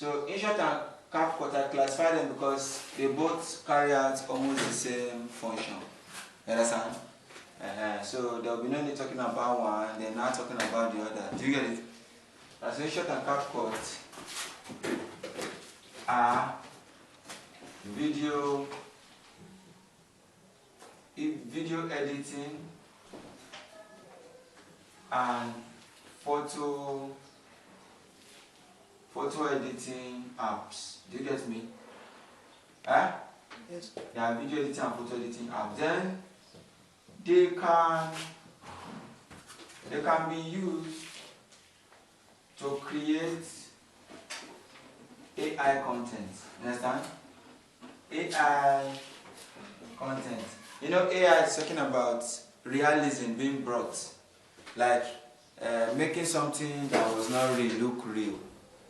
So InShot and CapCut, I classify them because they both carry out almost the same function. You understand? So there will be no need talking about one, then not talking about the other. Do you get it? So InShot and CapCut are video editing and photo editing apps. Do you get me? Yes. They are video editing and photo editing apps. Then they can be used to create AI content. Understand? AI content. You know, AI is talking about realism being brought, like making something that was not real look real.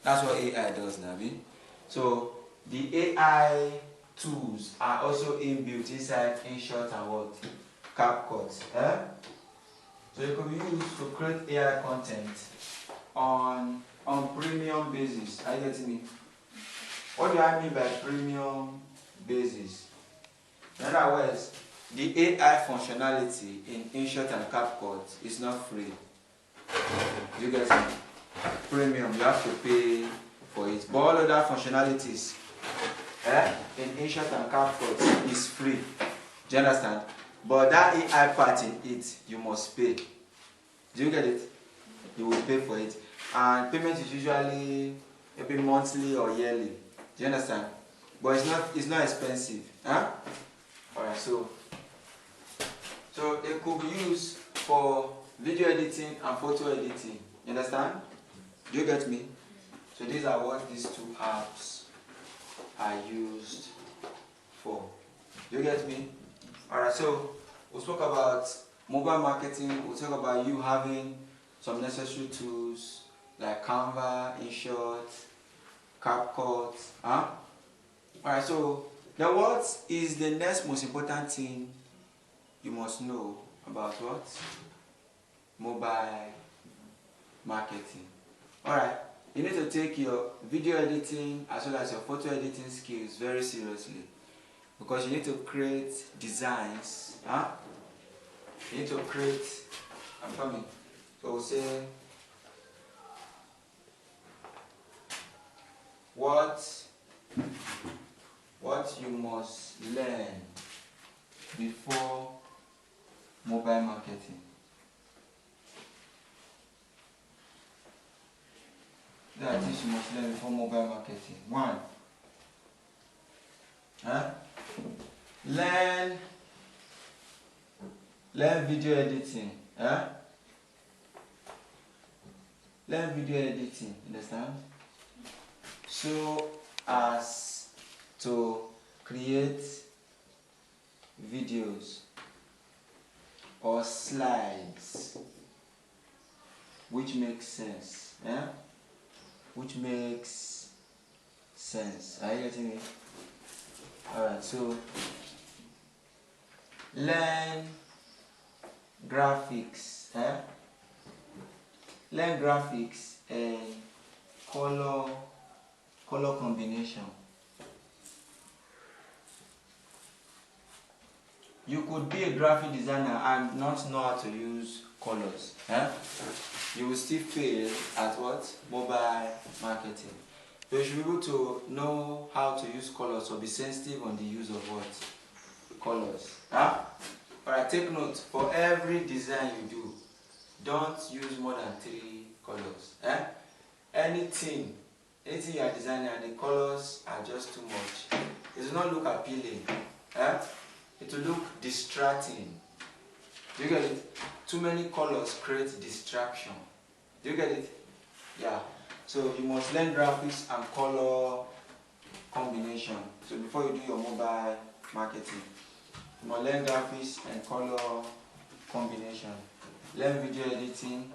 That's what AI does, Nabi. So the AI tools are also inbuilt inside InShot and what? CapCut. So it could be used to create AI content on premium basis. Are you getting me? What do I mean by premium basis? In other words, the AI functionality in InShot and CapCut is not free. Do you get me? Premium, you have to pay for it. But all other functionalities in InShot and CapCut is free. Do you understand? But that AI part in it, you must pay. Do you get it? You will pay for it. And payment is usually maybe monthly or yearly. Do you understand? But it's not expensive. Alright, so it could be used for video editing and photo editing. You understand? Do you get me? So these are what these two apps are used for. Do you get me? Alright, so we spoke about mobile marketing. We'll talk about you having some necessary tools like Canva, InShot, CapCut. Alright, so now what is the next most important thing you must know about what? Mobile marketing. Alright, you need to take your video editing as well as your photo editing skills very seriously, because you need to create designs. You need to create, I'm coming, so we'll say what you must learn before mobile marketing. That is you must learn before mobile marketing. 1. Learn video editing. Learn video editing, understand? So as to create videos or slides which makes sense. Which makes sense. Are you getting me? Alright, so learn graphics. Learn graphics and color combination. You could be a graphic designer and not know how to use colors. You will still fail at what? Mobile marketing. So you should be able to know how to use colors or be sensitive on the use of what? Colors. Alright, take note, for every design you do, don't use more than 3 colors. Anything you are designing and the colors are just too much, it will not look appealing. It will look distracting. Do you get it? Too many colors create distraction. Do you get it? Yeah. So you must learn graphics and color combination. So before you do your mobile marketing, you must learn graphics and color combination. Learn video editing,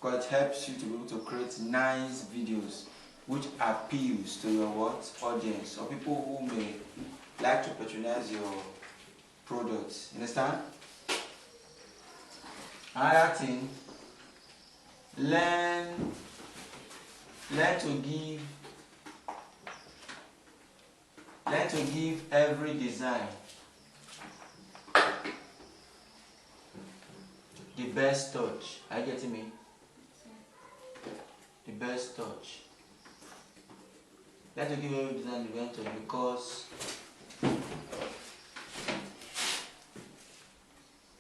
because it helps you to be able to create nice videos which appeals to your what? Audience, or people who may like to patronize your products. Understand? Another thing, learn to give Learn to give every design the best touch. Are you getting me? The best touch. Learn to give every design the best touch, because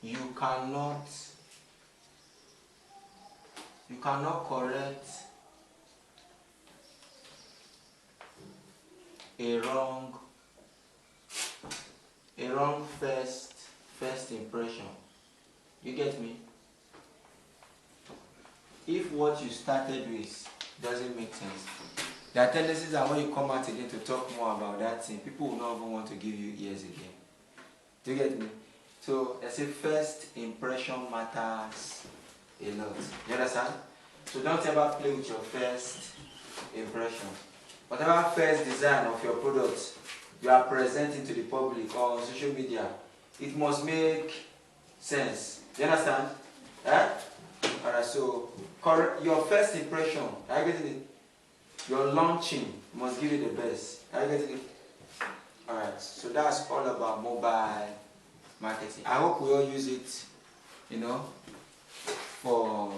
you cannot correct a wrong first impression. You get me? If what you started with doesn't make sense, there are tendencies that when you come out again to talk more about that thing, people will not even want to give you ears again. Do you get me? So I say first impression matters a lot. You understand? So don't ever play with your first impression. Whatever first design of your product you are presenting to the public or on social media, it must make sense. You understand? Eh? Alright, so your first impression, are you getting it? Your launching must give you the best. Are you getting it? Alright, so that's all about mobile marketing. I hope we all use it, for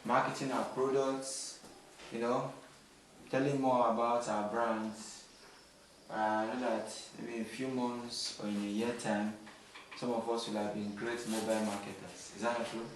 marketing our products, telling more about our brands. I know that maybe in a few months or in a year time, some of us will have been great mobile marketers. Is that not true?